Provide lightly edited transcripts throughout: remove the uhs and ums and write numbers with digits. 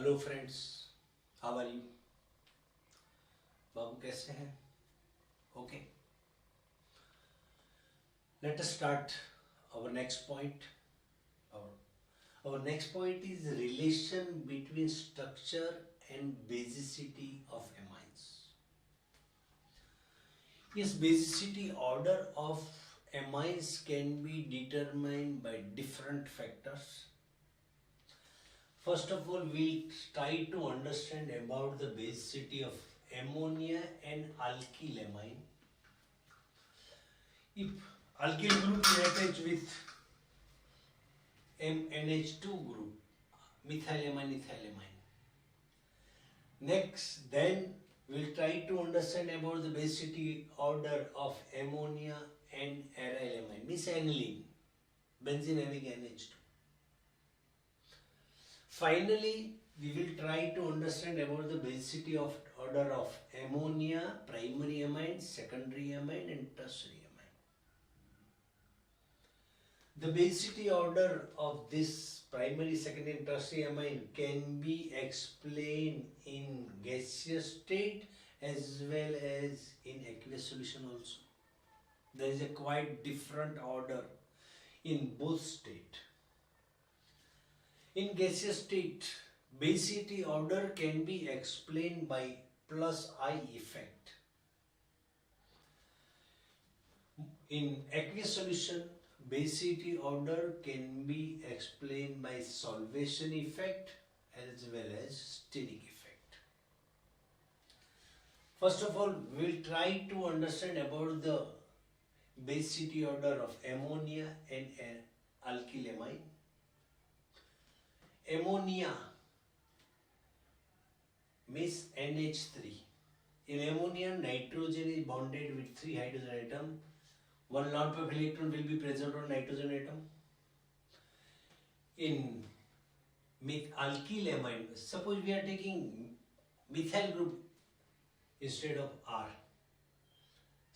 Hello friends, how are you? बाबू कैसे हैं? Okay, let us start our next point. Our next point is relation between structure and basicity of amines. Yes, basicity order of amines can be determined by different factors. First of all, we'll try to understand about the basicity of ammonia and alkyl amine. If alkyl group is attached with MNH2 group, methylamine, ethylamine. Next, then we'll try to understand about the basicity order of ammonia and aryl amine, means aniline, benzene having NH2. Finally, we will try to understand about the basicity of order of ammonia, primary amine, secondary amine, and tertiary amine. The basicity order of this primary, secondary, and tertiary amine can be explained in gaseous state as well as in aqueous solution also. There is a quite different order in both states. In gaseous state, basicity order can be explained by plus I effect. In aqueous solution, basicity order can be explained by solvation effect as well as steric effect. First of all, we will try to understand about the basicity order of ammonia and alkyl amine. Ammonia means NH3. In ammonia, nitrogen is bonded with 3 hydrogen atom. One lone pair electron will be present on nitrogen atom. In alkyl amine, suppose we are taking methyl group instead of R,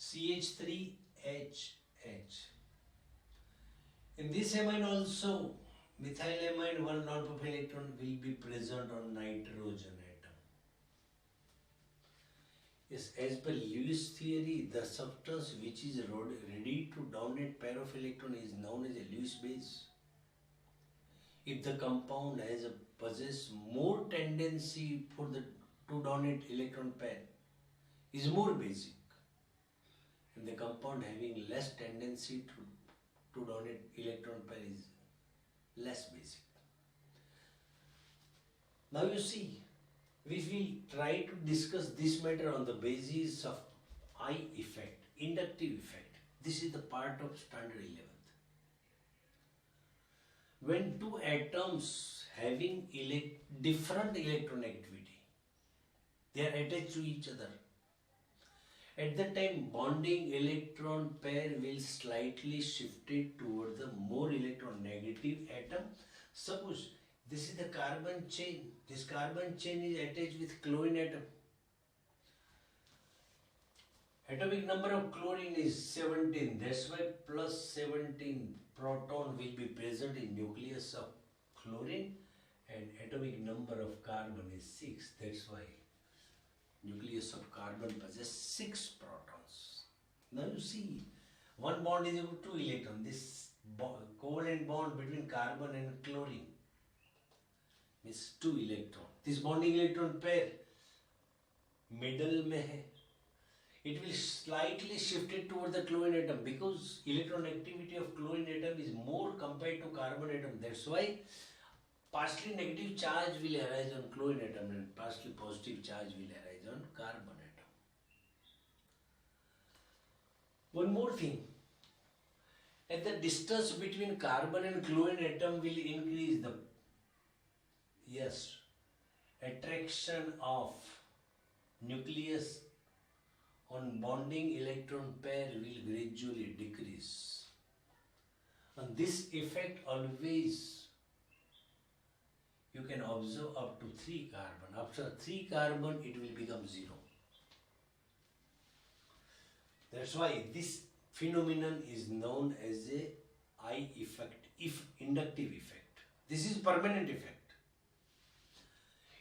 CH3HH. In this amine also, methylamine, one non-pair electron will be present on nitrogen atom. Yes, as per Lewis theory, the substance which is ready to donate pair of electron is known as a Lewis base. If the compound possess more tendency for the to donate electron pair, is more basic, and the compound having less tendency to donate electron pair is less basic. Now you see, we will try to discuss this matter on the basis of I effect, inductive effect. This is the part of standard 11th. When two atoms having different electron activity, they are attached to each other. At that time, bonding electron pair will slightly shift it toward the more electron negative atom. Suppose this is the carbon chain. This carbon chain is attached with chlorine atom. Atomic number of chlorine is 17. That's why plus 17 proton will be present in nucleus of chlorine, and atomic number of carbon is 6. That's why nucleus of carbon possesses 6 protons. Now you see, one bond is equal to 2 electrons. This covalent bond between carbon and chlorine means 2 electrons. This bonding electron pair middle में है. It will slightly shift it toward the chlorine atom because electron activity of chlorine atom is more compared to carbon atom. That's why partially negative charge will arise on chlorine atom and partially positive charge will arise on carbon atom. One more thing, at the distance between carbon and chlorine atom will increase, the attraction of nucleus on bonding electron pair will gradually decrease. And this effect always you can observe up to 3 carbon. After 3 carbon, it will become 0. That's why this phenomenon is known as a I effect, if inductive effect. This is permanent effect.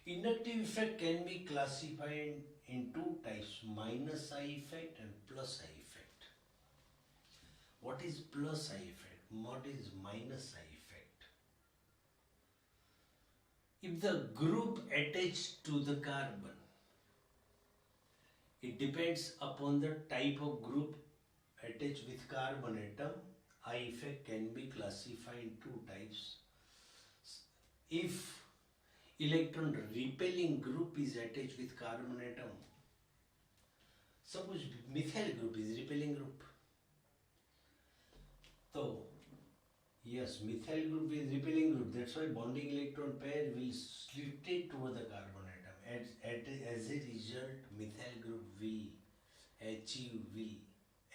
Inductive effect can be classified in two types, minus I effect and plus I effect. What is plus I effect? What is minus I effect? If the group attached to the carbon, it depends upon the type of group attached with carbon atom, I effect can be classified in two types. If electron repelling group is attached with carbon atom, suppose methyl group is repelling group. So, yes, methyl group is repelling group. That's why bonding electron pair will slip toward the carbon atom. As a result, methyl group will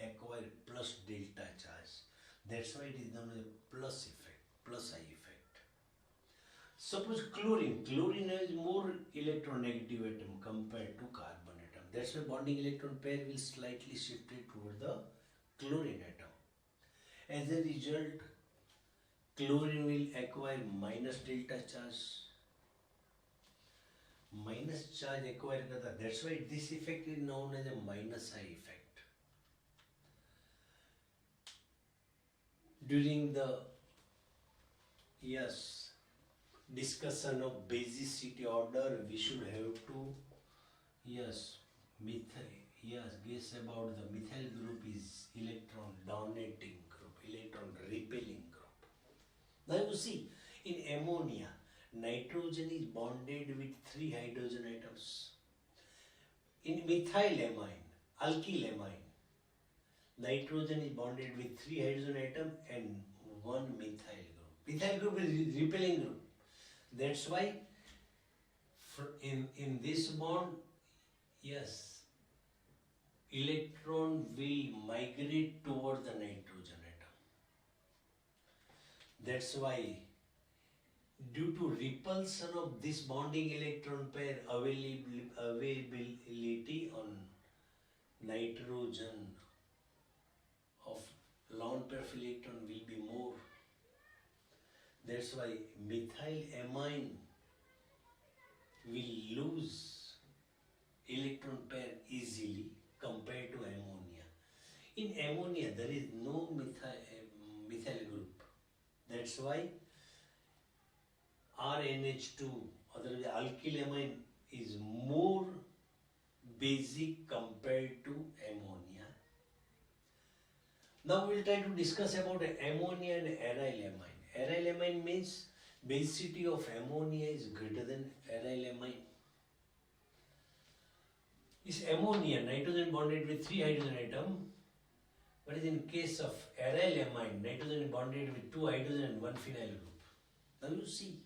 acquire plus delta charge. That's why it is known as a plus effect, plus I effect. Suppose chlorine has more electronegative atom compared to carbon atom. That's why bonding electron pair will slightly shift toward the chlorine atom. As a result, chlorine will acquire minus delta charge. Minus charge acquire करता. That's why this effect is known as a minus I effect. During the discussion of basicity order, we should have to guess about the methyl group is electron donating group, electron repelling group. Now you see, in ammonia, nitrogen is bonded with 3 hydrogen atoms. In methylamine, alkylamine, nitrogen is bonded with 3 hydrogen atom and 1 methyl group. Methyl group is repelling group. That's why in this bond, electron will migrate toward the nitrogen atom. That's why due to repulsion of this bonding electron pair, availability on nitrogen of lone pair of electron will be more. That's why methylamine will lose electron pair easily compared to ammonia. In ammonia, there is no methyl group. That's why RNH2, otherwise alkylamine, is more basic compared to ammonia. Now we will try to discuss about ammonia and arylamine. Arylamine means basicity of ammonia is greater than arylamine. Is ammonia, nitrogen bonded with 3 hydrogen atom, but in case of arylamine, nitrogen bonded with 2 hydrogen and 1 phenyl group. Now you see,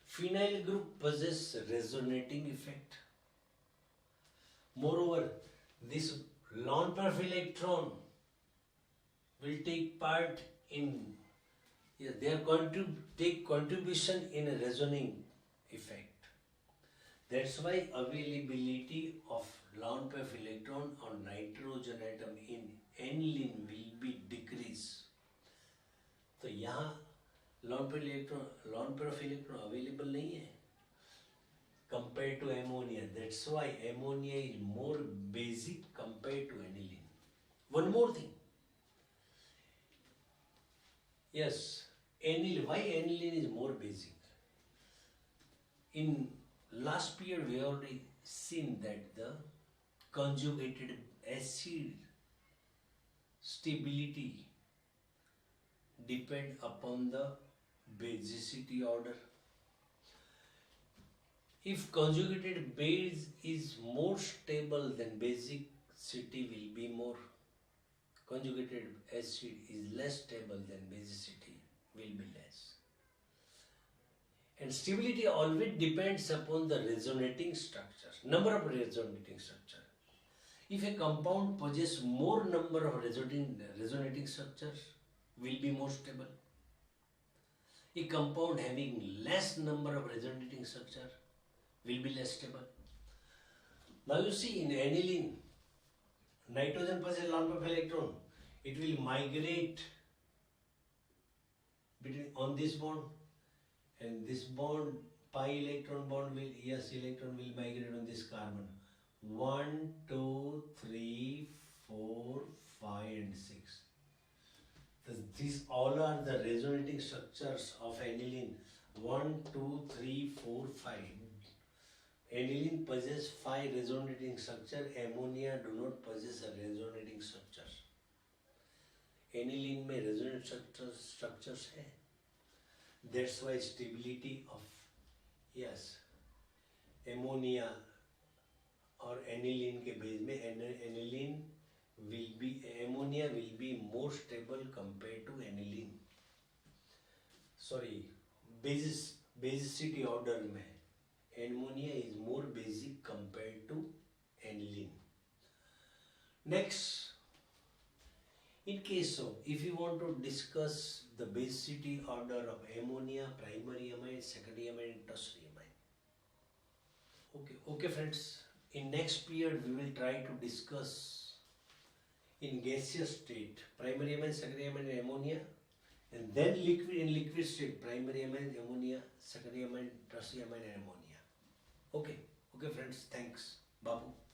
phenyl group possesses resonating effect. Moreover, this lone pair of electron will take part in, take contribution in a resonating effect. That's why availability of lone pair of electron on nitrogen atom in aniline will be decreased. तो यहाँ lone pair of electron available नहीं है compared to ammonia. That's why ammonia is more basic compared to aniline. One more thing. Why aniline is more basic? In last period, we already seen that the conjugated acid stability depend upon the basicity order. If conjugated base is more stable, then basicity will be more. Conjugated acid is less stable, then basicity will be less. And stability always depends upon the resonating structure, number of resonating structure. If a compound possesses more number of resonating structures, will be more stable. A compound having less number of resonating structure will be less stable. Now you see, in aniline, nitrogen possesses lone pair of electron. It will migrate on this bond, and this bond pi electron bond will, yes, electron will migrate on this carbon. 1, 2, 3, 4, 5 and 6. These all are the resonating structures of aniline. 1, 2, 3, 4, 5. Aniline possesses 5 resonating structure. Ammonia do not possess a resonating structure. Aniline में resonant structures है. That's why stability of, yes, ammonia और aniline के base में aniline will be, ammonia will be more stable compared to aniline. Sorry, basicity order में ammonia is more basic compared to aniline. Next, in case of, if you want to discuss the basicity order of ammonia, primary amine, secondary amine and tertiary amine. Okay friends, in next period we will try to discuss in gaseous state primary amine, secondary amine and ammonia, and then in liquid state primary amine, ammonia, secondary amine, tertiary amine and ammonia. Okay friends, thanks. Babu.